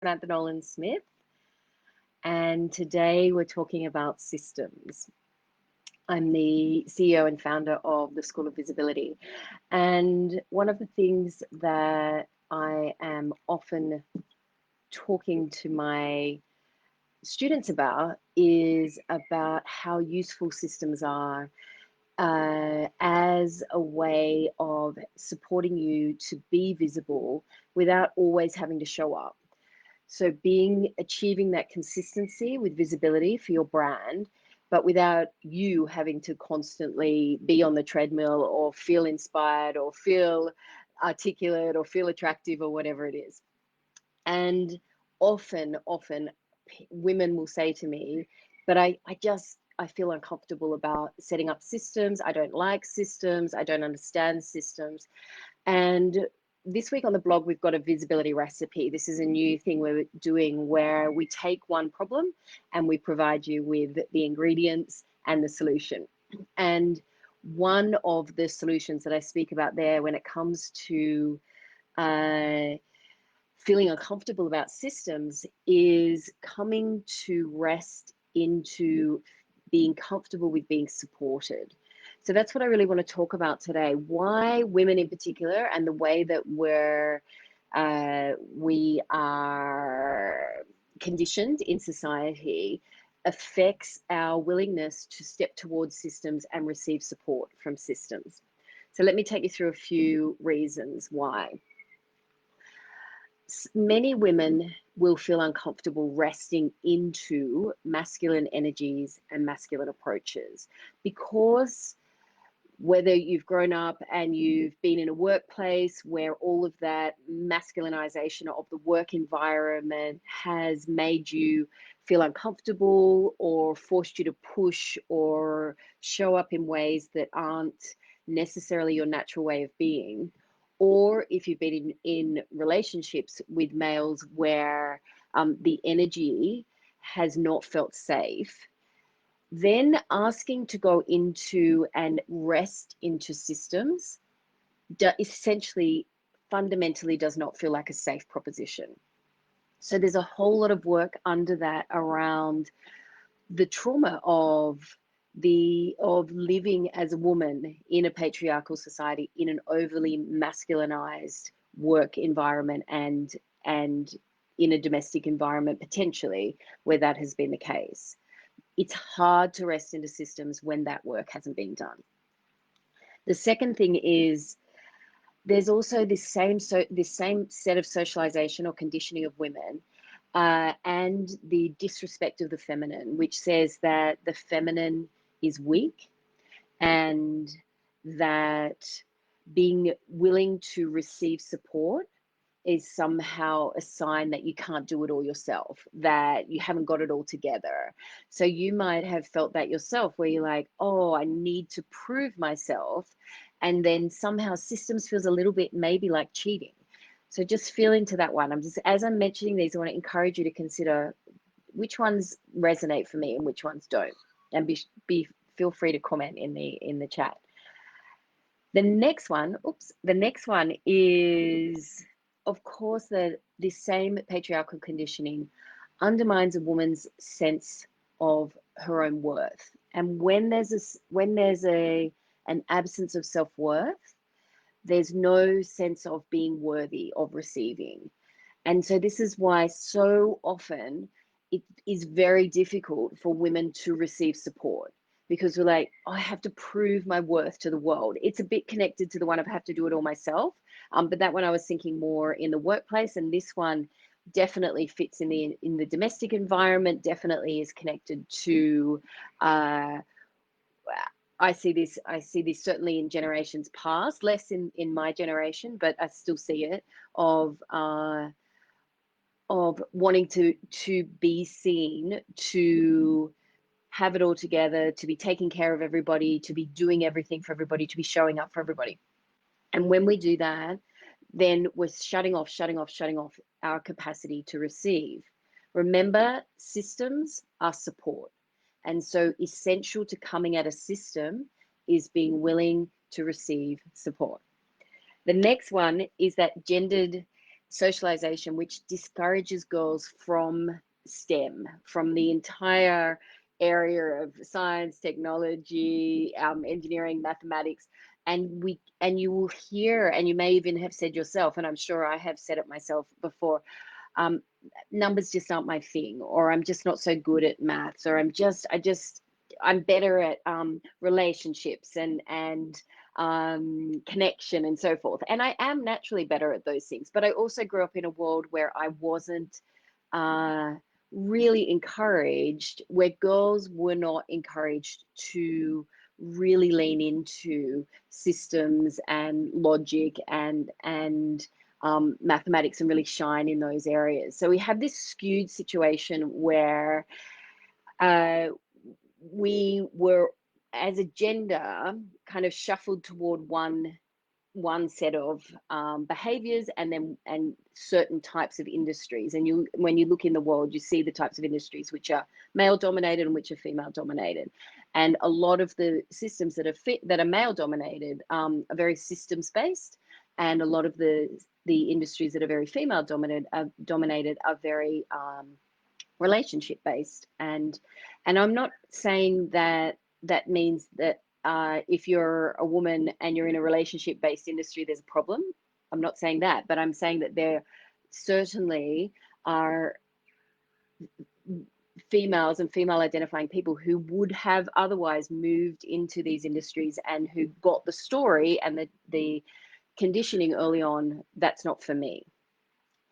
Samantha Nolan-Smith, and today we're talking about systems. I'm the CEO and founder of the School of Visibility, and one of the things that I am often talking to my students about is about how useful systems are as a way of supporting you to be visible without always having to show up. So achieving that consistency with visibility for your brand, but without you having to constantly be on the treadmill or feel inspired or feel articulate or feel attractive or whatever it is. And often women will say to me, but I feel uncomfortable about setting up systems. I don't like systems. I don't understand systems. And this week on the blog, we've got a visibility recipe. This is a new thing we're doing where we take one problem and we provide you with the ingredients and the solution. And one of the solutions that I speak about there when it comes to feeling uncomfortable about systems is coming to rest into being comfortable with being supported. So that's what I really want to talk about today. Why women in particular, and the way that we are conditioned in society, affects our willingness to step towards systems and receive support from systems. So let me take you through a few reasons why. Many women will feel uncomfortable resting into masculine energies and masculine approaches because whether you've grown up and you've been in a workplace where all of that masculinization of the work environment has made you feel uncomfortable or forced you to push or show up in ways that aren't necessarily your natural way of being, or if you've been in relationships with males where the energy has not felt safe, then asking to go into and rest into systems essentially fundamentally does not feel like a safe proposition. So there's a whole lot of work under that around the trauma of living as a woman in a patriarchal society in an overly masculinized work environment and in a domestic environment potentially where that has been the case. It's hard to rest into systems when that work hasn't been done. The second thing is there's also this same set of socialization or conditioning of women and the disrespect of the feminine, which says that the feminine is weak and that being willing to receive support is somehow a sign that you can't do it all yourself, that you haven't got it all together. So you might have felt that yourself where you're like, oh, I need to prove myself. And then somehow systems feels a little bit maybe like cheating. So just feel into that one. As I'm mentioning these, I want to encourage you to consider which ones resonate for me and which ones don't. And feel free to comment in the chat. The next one is, of course, that this same patriarchal conditioning undermines a woman's sense of her own worth. And when there's an absence of self-worth, there's no sense of being worthy of receiving. And so this is why so often it is very difficult for women to receive support, because we're like, oh, I have to prove my worth to the world. It's a bit connected to the one of I have to do it all myself. But that one I was thinking more in the workplace, and this one definitely fits in the domestic environment, definitely is connected to I see this certainly in generations past, less in my generation, but I still see it of wanting to be seen, to have it all together, to be taking care of everybody, to be doing everything for everybody, to be showing up for everybody. And when we do that, then we're shutting off our capacity to receive. Remember, systems are support. And so essential to coming at a system is being willing to receive support. The next one is that gendered socialization, which discourages girls from STEM, from the entire area of science, technology, engineering, mathematics. And you will hear, and you may even have said yourself, and I'm sure I have said it myself before, um, numbers just aren't my thing, or I'm just not so good at maths, or I'm better at relationships and connection and so forth. And I am naturally better at those things. But I also grew up in a world where I wasn't uh, really encouraged, where girls were not encouraged to really lean into systems and logic and mathematics and really shine in those areas. So we have this skewed situation where uh, we were, as a gender, kind of shuffled toward one set of behaviors and certain types of industries. And when you look in the world, you see the types of industries which are male dominated and which are female dominated. And a lot of the systems that are male dominated are very systems based, and a lot of the industries that are very female dominated are very relationship based. And I'm not saying that that means that if you're a woman and you're in a relationship based industry, there's a problem. I'm not saying that, but I'm saying that there certainly are females and female identifying people who would have otherwise moved into these industries and who got the story and the conditioning early on, that's not for me.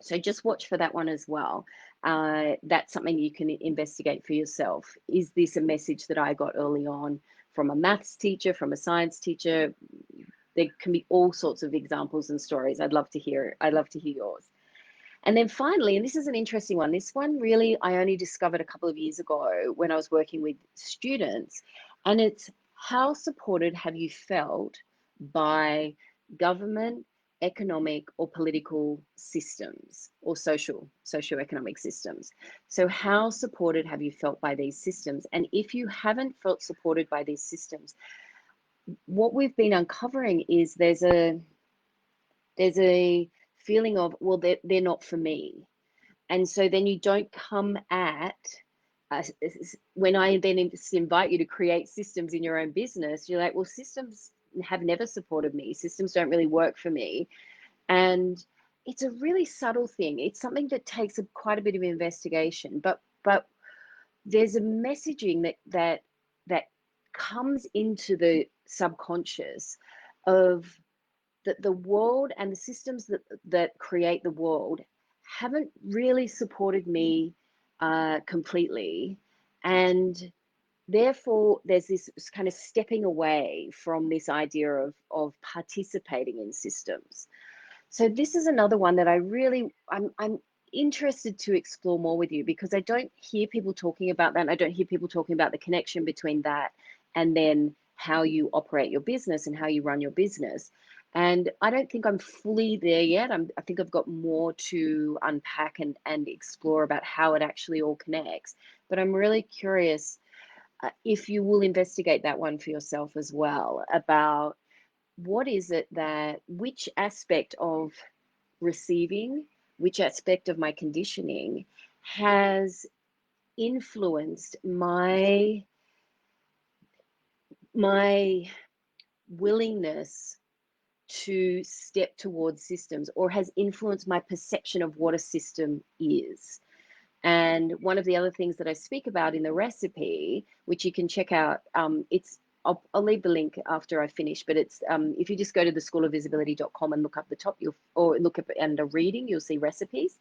So just watch for that one as well. That's something you can investigate for yourself. Is this a message that I got early on from a maths teacher, from a science teacher? There can be all sorts of examples and stories. I'd love to hear yours. And then finally, and this is an interesting one, this one really I only discovered a couple of years ago when I was working with students, and it's how supported have you felt by government, economic or political systems, or socioeconomic systems. So how supported have you felt by these systems? And if you haven't felt supported by these systems, what we've been uncovering is there's a feeling of, well, they're not for me. And so then you don't come at, uh, when I then invite you to create systems in your own business, you're like, well, systems have never supported me. Systems don't really work for me. And it's a really subtle thing. It's something that takes quite a bit of investigation, but there's a messaging that comes into the subconscious of that the world and the systems that create the world haven't really supported me completely. And therefore, there's this kind of stepping away from this idea of participating in systems. So this is another one that I'm interested to explore more with you, because I don't hear people talking about that. And I don't hear people talking about the connection between that and then how you operate your business and how you run your business. And I don't think I'm fully there yet. I think I've got more to unpack and explore about how it actually all connects. But I'm really curious if you will investigate that one for yourself as well, about what is it that, which aspect of receiving, which aspect of my conditioning has influenced my willingness to step towards systems, or has influenced my perception of what a system is. And one of the other things that I speak about in the recipe, which you can check out, I'll leave the link after I finish, but it's if you just go to theschoolofvisibility.com and look up the top, or look up under reading, you'll see recipes.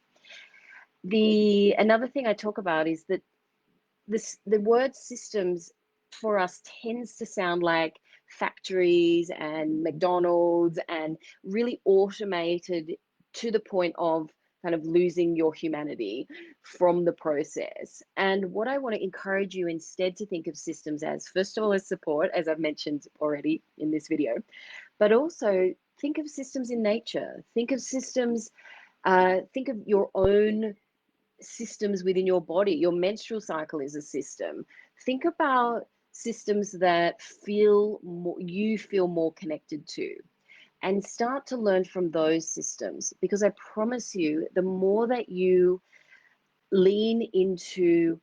Another thing I talk about is that the word systems for us tends to sound like factories and McDonald's and really automated to the point of kind of losing your humanity from the process. And what I want to encourage you instead to think of systems as, first of all, as support, as I've mentioned already in this video, but also think of systems in nature. Think of systems, think of your own systems within your body. Your menstrual cycle is a system. Think about systems that you feel more connected to. and start to learn from those systems, because I promise you, the more that you lean into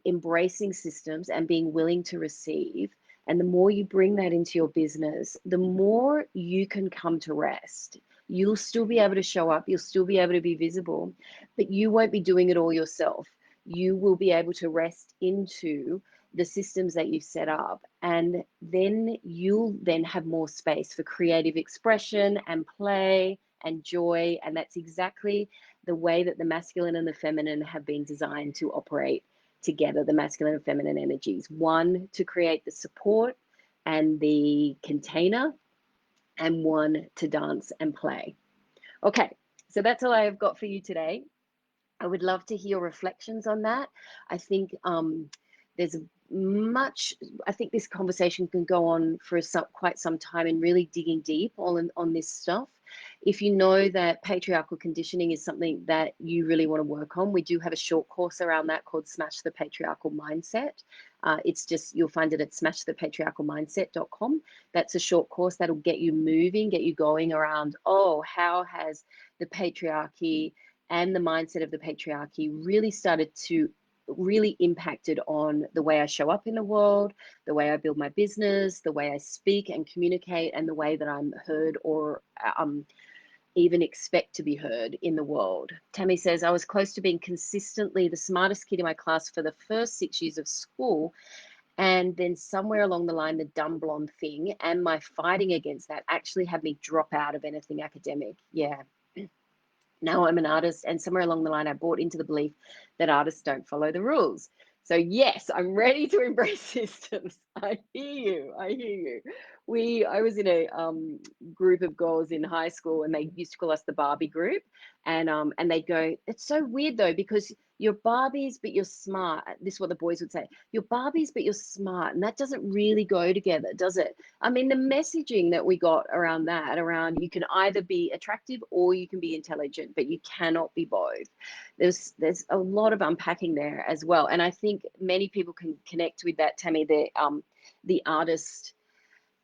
embracing systems and being willing to receive, and the more you bring that into your business, the more you can come to rest. You'll still be able to show up, you'll still be able to be visible, but you won't be doing it all yourself. You will be able to rest into the systems that you've set up, and then you'll then have more space for creative expression and play and joy. And that's exactly the way that the masculine and the feminine have been designed to operate together, the masculine and feminine energies. One to create the support and the container, and one to dance and play. Okay, so that's all I have got for you today. I would love to hear your reflections on that. I think there's much, I think this conversation can go on for quite some time, and really digging deep on this stuff. If you know that patriarchal conditioning is something that you really want to work on, we do have a short course around that called Smash the Patriarchal Mindset. It's just, you'll find it at smashthepatriarchalmindset.com. That's a short course that'll get you moving, get you going around, oh, how has the patriarchy and the mindset of the patriarchy really started to really impacted on the way I show up in the world, the way I build my business, the way I speak and communicate, and the way that I'm heard or even expect to be heard in the world. Tammy says, I was close to being consistently the smartest kid in my class for the first 6 years of school. And then somewhere along the line, the dumb blonde thing and my fighting against that actually had me drop out of anything academic. Yeah. Now I'm an artist, and somewhere along the line, I bought into the belief that artists don't follow the rules. So yes, I'm ready to embrace systems. I hear you. I hear you. I was in a group of girls in high school, and they used to call us the Barbie group. And they'd go, it's so weird though, because you're Barbies, but you're smart. This is what the boys would say. You're Barbies, but you're smart. And that doesn't really go together, does it? I mean, the messaging that we got around that, around you can either be attractive or you can be intelligent, but you cannot be both. There's a lot of unpacking there as well. And I think many people can connect with that, Tammy, the artist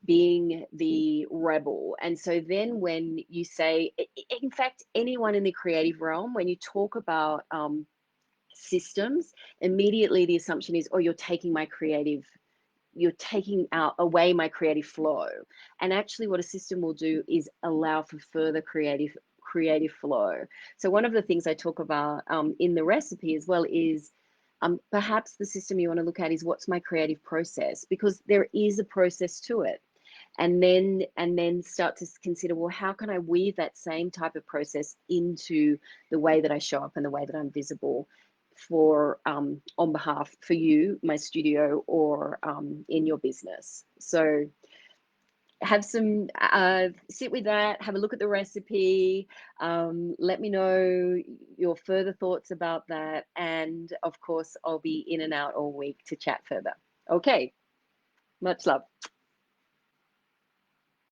being the rebel. And so then when you say, in fact, anyone in the creative realm, when you talk about systems, immediately the assumption is, oh, you're taking out away my creative flow. And actually what a system will do is allow for further creative flow. So one of the things I talk about in the recipe as well is perhaps the system you want to look at is, what's my creative process? Because there is a process to it. And then start to consider, well, how can I weave that same type of process into the way that I show up and the way that I'm visible for on behalf for you, my studio, or in your business. So have some sit with that, have a look at the recipe, let me know your further thoughts about that, and of course I'll be in and out all week to chat further. Okay, much love.